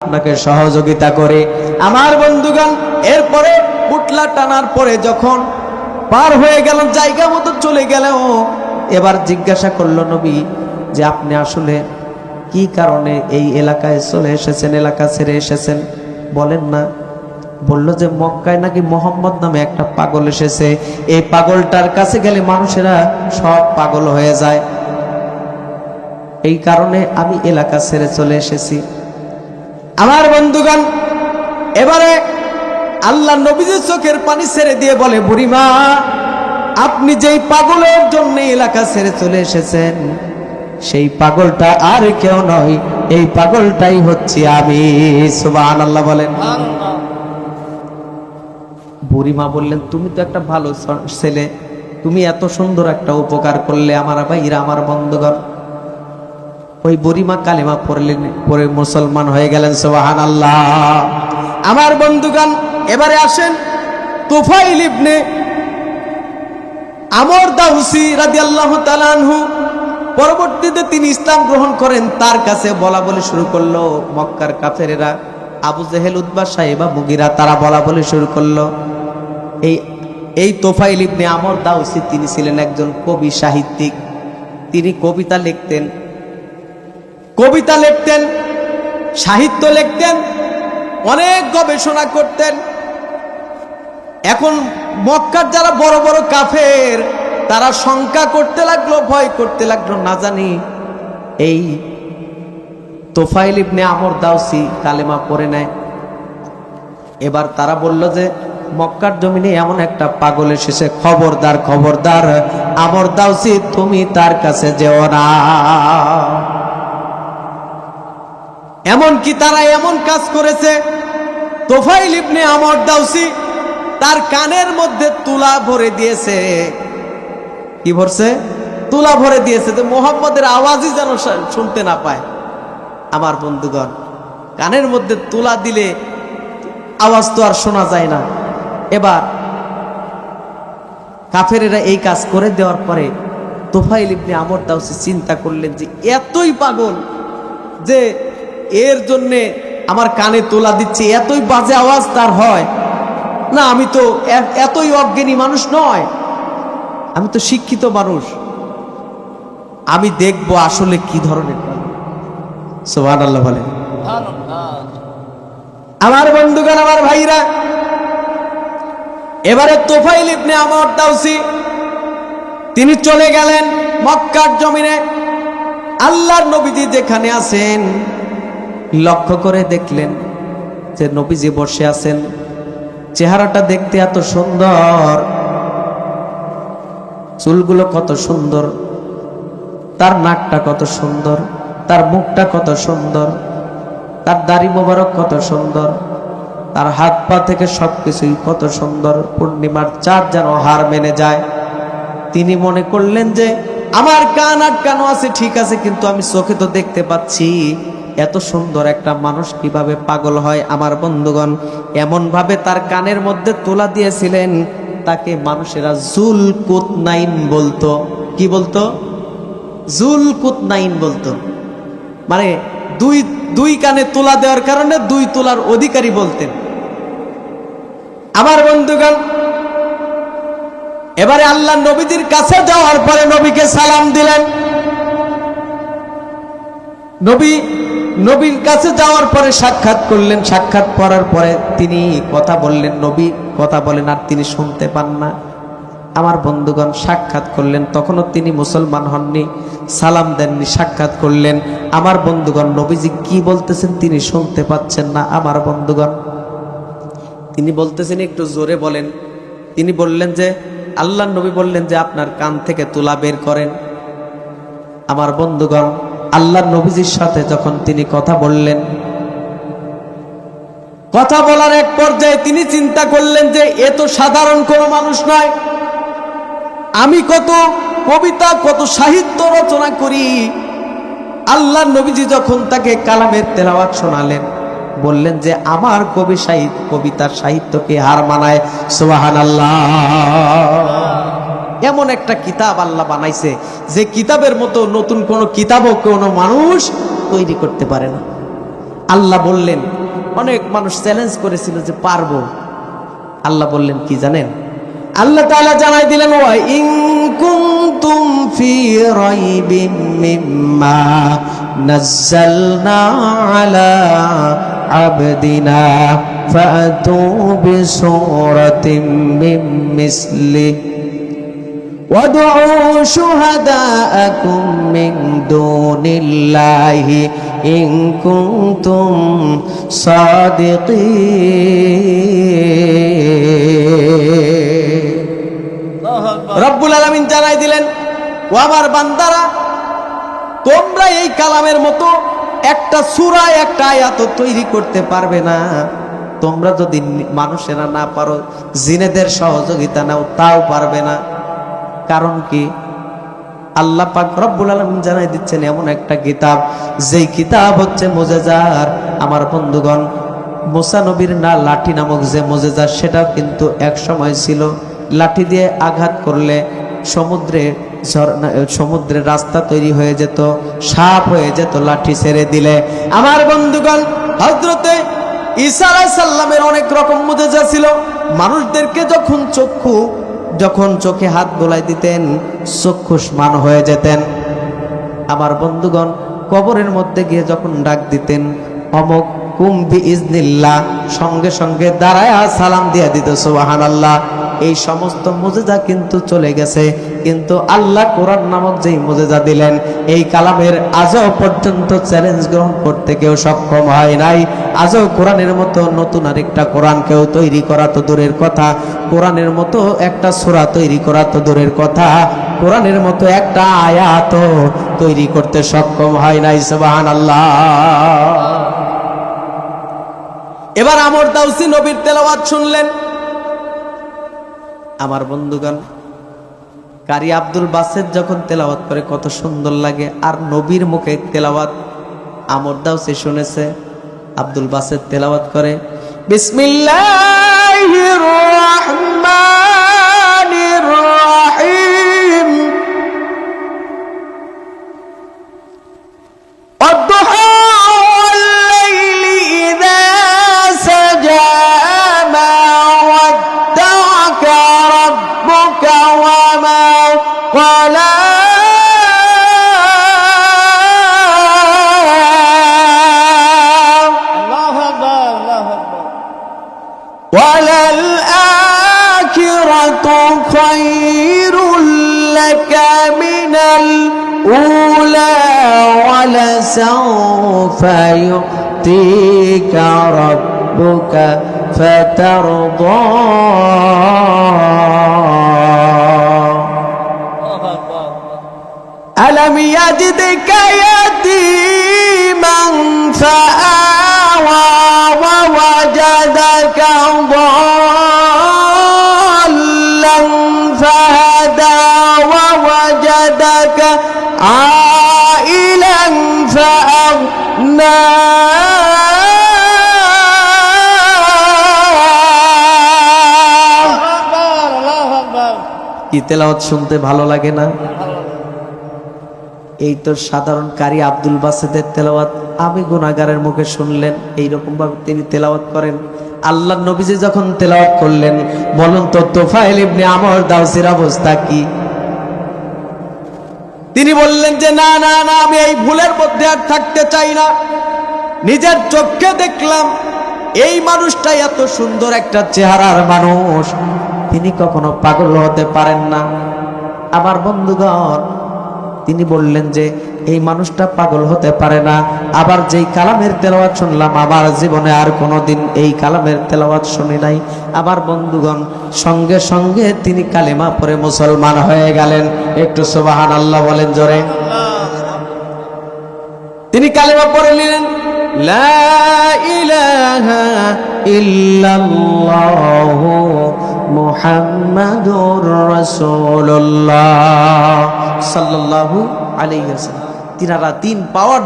আপনাকে সহযোগিতা করে। আমার বন্ধুগণ, এরপরে পুটলা টানার পরে যখন পার হয়ে গেল, জায়গা মতো চলে গেল, এবার জিজ্ঞাসা করলো নবী যে আপনি আসলে কি কারণে এই এলাকায় চলে এসেছেন, এলাকা ছেড়ে এসেছেন, বলেন না। বললো যে মক্কায় নাকি মোহাম্মদ নামে একটা পাগল এসেছে, এই পাগলটার কাছে গেলে মানুষেরা সব পাগল হয়ে যায়, এই কারণে আমি এলাকা ছেড়ে চলে এসেছি। আমার বন্ধুগণ, এবারে আল্লাহ নবীজির চোখের পানি ছেড়ে দিয়ে বলে, বুড়িমা, আপনি যেই পাগলের জন্য এলাকা ছেড়ে চলে এসেছেন, সেই পাগলটা আর কেউ নয়, এই পাগলটাই হচ্ছে আমি। সুবহানাল্লাহ বলেন। বুড়িমা বললেন, তুমি তো একটা ভালো ছেলে, তুমি এত সুন্দর একটা উপকার করলে আমার ভাইরা, আমার বন্ধুগণ। ওই বুড়িমা কালেমা পড়লেন, পরে মুসলমান হয়ে গেলেন। সুবহানাল্লাহ। আমার বন্ধুগণ, এবারে আসেন তুফাইল ইবনে আমর দাউসি রাদিয়াল্লাহু তাআলা আনহু। পরবর্তীতে তিনি ইসলাম গ্রহণ করেন। তার কাছে বলা বলি শুরু করলো মক্কার কাফেরেরা, আবু জেহেল, উতবা, সাইবা, মুগিরা, তারা বলা বলি শুরু করলো। এই তুফাইল ইবনে আমর দাউসি তিনি ছিলেন একজন কবি, সাহিত্যিক। তিনি কবিতা লিখতেন, সাহিত্য লিখতেন, অনেক গবেষণা করতেন। এখন মক্কার যারা বড় বড় কাফের, তারা শঙ্কা করতে লাগলো, ভয় করতে লাগলো, না জানি এই তুফাইল ইবনে আমর দাউসি কালেমা পড়ে নেয়। এবার তারা বলল যে মক্কার জমিনে এমন একটা পাগল এসেছে, খবরদার, খবরদার আমর দাউসি, তুমি তার কাছে যেও না। এমনকি তারা এমন কাজ করেছে, তুফাইল ইবনে আমর দাউসি তার কানের মধ্যে তুলা ভরে দিয়েছে। কি ভরছে? তুলা ভরে দিয়েছে, যে মুহাম্মদের আওয়াজই যেন শুনতে না পায়। আমার বন্ধুগণ, কানের মধ্যে তুলা দিলে আওয়াজ তো আর শোনা যায় না। এবার কাফেরেরা এই কাজ করে দেওয়ার পরে তুফাইল ইবনে আমর দাউসি চিন্তা করলেন যে এতই পাগল যে এর জন্যে আমার কানে তোলা দিচ্ছে, এতই বাজে আওয়াজ তার হয় না, আমি তো এতই অজ্ঞানী মানুষ নয়, আমি তো শিক্ষিত মানুষ, আমি দেখবো আসলে কি ধরনের। সুবহানাল্লাহ বলেন। আমার বন্ধুগণ, আমার ভাইরা, এবারে তুফাইল ইবনে আমর দাউসি তিনি চলে গেলেন মক্কার জমিনে। আল্লাহর নবীজি যেখানে আছেন লক্ষ্য করে দেখলেন যে নবীজি বসে আছেন, চেহারাটা দেখতে এত সুন্দর, চুলগুলো কত সুন্দর, তার নাকটা কত সুন্দর, তার মুখটা কত সুন্দর, তার দাড়ি মোবারক কত সুন্দর, তার হাত পা থেকে সবকিছুই কত সুন্দর, পূর্ণিমার চাঁদ যেন হার মেনে যায়। তিনি মনে করলেন যে আমার কান আটকানো আছে, ঠিক আছে, কিন্তু আমি চোখে তো দেখতে পাচ্ছি, এত সুন্দর একটা মানুষ কিভাবে পাগল হয়। আমার বন্ধুগণ, এমন ভাবে তার কানের মধ্যে তোলা দিয়েছিলেন, তাকে মানুষেরা জুলকুতনাইন বলতো। কি বলতো? জুলকুতনাইন বলতো। মানে দুই কানে তোলা দেওয়ার কারণে দুই তোলার অধিকারী বলতেন। আমার বন্ধুগণ, এবারে আল্লাহ নবীজির কাছে যাওয়ার পরে নবীকে সালাম দিলেন। নবীর কাছে যাওয়ার পরে সাক্ষাৎ করলেন। সাক্ষাৎ করার পরে তিনি কথা বললেন, নবী কথা বলেন আর তিনি শুনতে পান না। আমার বন্ধুগণ, সাক্ষাৎ করলেন, তখনও তিনি মুসলমান হননি, সালাম দেননি, সাক্ষাৎ করলেন। আমার বন্ধুগণ, নবীজি কি বলতেছেন তিনি শুনতে পাচ্ছেন না। আমার বন্ধুগণ, তিনি বলতেছেন একটু জোরে বলেন। তিনি বললেন যে, আল্লাহ নবী বললেন যে আপনার কান থেকে তুলা বের করেন। আমার বন্ধুগণ, আল্লাহ নবীজির সাথে যখন তিনি কথা বললেন, কথা বলার এক পর্যায়ে তিনি চিন্তা করলেন যে এ তো সাধারণ কোনো মানুষ নয়, আমি কত কবিতা, কত সাহিত্য রচনা করি। আল্লাহ নবীজি যখন তাকে কালামের তেলাওয়াত শোনালেন, বললেন যে আমার কবিতার সাহিত্যকে হার মানায়। সুবহানাল্লাহ। এমন একটা কিতাব আল্লাহ বানাইছে যে কিতাবের মতো নতুন কোনো কিতাবও কোনো মানুষ তৈরি করতে পারে না। আল্লাহ বললেন, অনেক মানুষ চ্যালেঞ্জ করেছিল যে পারবো, আল্লাহ বললেন কি জানেন? আল্লাহ তাআলা জানাই দিলেন, ওয়া ইন কুনতুম ফি রাইবিম মিম্মা নাযালনা আলা আবদিনা ফাতু বিসূরাতিন মিন মিসলিহি وادعوا شهداءكم من دون الله إن كنتم صادقين রব্বুল আলামিন জানাই দিলেন, ও আমার বান্দারা, তোমরা এই কালামের মতো একটা সূরা, একটা আয়াত তৈরি করতে পারবে না। তোমরা যদি মানুষেরা না পারো, জিনেদের সহযোগিতা নাও, তাও পারবে না। কারণ কি? আল্লাহ পাক রব্বুল আলামিন জানাই দিচ্ছেন এমন একটা কিতাব, যেই কিতাব হচ্ছে মুজিজার। আমার বন্ধুগণ, মুসা নবীর না লাঠি নামক যে মুজিজা, সেটা কিন্তু এক সময় ছিল। লাঠি দিয়ে আঘাত করলে সমুদ্রের রাস্তা তৈরি হয়ে যেত, সাপ হয়ে যেত লাঠি ছেড়ে দিলে। আমার বন্ধুগণ, হযরতে ঈসা আলাইহিস সালামের অনেক রকম মুজিজা ছিল। মানুষদেরকে যখন চোখে হাত বোলাই দিতেন, চক্ষুষ্মান হয়ে যেতেন। আমার বন্ধুগণ, কবরের মধ্যে গিয়ে যখন ডাক দিতেন, অমুক কুম বিইজনিল্লাহ, সঙ্গে সঙ্গে দাঁড়ায় সালাম দিয়ে দিত সুবহানাল্লাহ। এই সমস্ত মুজিজা কিন্তু চলে গেছে, কিন্তু আল্লাহ কোরআন নামক যেই মুজিজা দিলেন, এই কালামের আজও পর্যন্ত চ্যালেঞ্জ গ্রহণ করতে কেউ সক্ষম হয় নাই। আজও কোরআনের মতো নতুন আরেকটা কোরআন কেউ তৈরি করা তো দূরের কথা, কোরআনের মতো একটা সূরা তৈরি করা তো দূরের কথা, কোরআনের মতো একটা আয়াত তৈরি করতে সক্ষম হয় নাই। সুবহানাল্লাহ। এবার আমর দাউসী নবীর তেলাওয়াত শুনলেন। আমার বন্ধুগণ, কারি আব্দুল বাসেত যখন তেলাওয়াত করে কত সুন্দর লাগে, আর নবীর মুখে তেলাওয়াত আমর দাউসী শুনেছে। আব্দুল বাসেত তেলাওয়াত করে, বিসমিল্লাহির রাহমানির রাহিম, وَلَلْآخِرَةُ خَيْرٌ لَكَ مِنَ الْأُولَى وَلَسَوْفَ يُؤْتِيكَ رَبُّكَ فَتَرْضَى أَلَمْ يَجِدْكَ يَتِيمًا فَآوَى وَوَجَدَكَ ضَالًّا فَهَدَى وَوَجَدَكَ عَائِلًا فَأَغْنَى কি তেলাওয়াত শুনতে ভালো লাগে না? এই তো সাধারণ কারি আব্দুল বাসেতের তেলাওয়াত আমি গুনাহগারের মুখে শুনলেন, এইরকম ভাবে তিনি তেলাওয়াত করেন। আল্লাহর নবীজি যখন তেলাওয়াত করলেন, বলুন তো তুফাইল ইবনে আমর দাউসির অবস্থা কি? তিনি বললেন যে না না না, আমি এই ভুলের মধ্যে আর থাকতে চাই না। নিজের চোখে দেখলাম এই মানুষটা এত সুন্দর একটা চেহারার মানুষ, তিনি কখনো পাগল হতে পারেন না। আমার বন্ধুগণ, তিনি বললেন যে এই মানুষটা পাগল হতে পারে না। আবার যেই কালামের তেলাওয়াত শুনলাম, আমার জীবনে আর কোনোদিন এই কালামের তেলাওয়াত শুনি নাই। আমার বন্ধুগণ, সঙ্গে সঙ্গে তিনি কালেমা পড়ে মুসলমান হয়ে গেলেন। একটু সুবহানাল্লাহ বলেন জোরে। তিনি কালেমা পড়ে নিলেন, লা ইলাহা ইল্লাল্লাহু মুহাম্মাদুর রাসূলুল্লাহ সাল্লাল্লাহু আলাইহি ওয়াসাল্লাম। তিনারা দিন পাওয়ার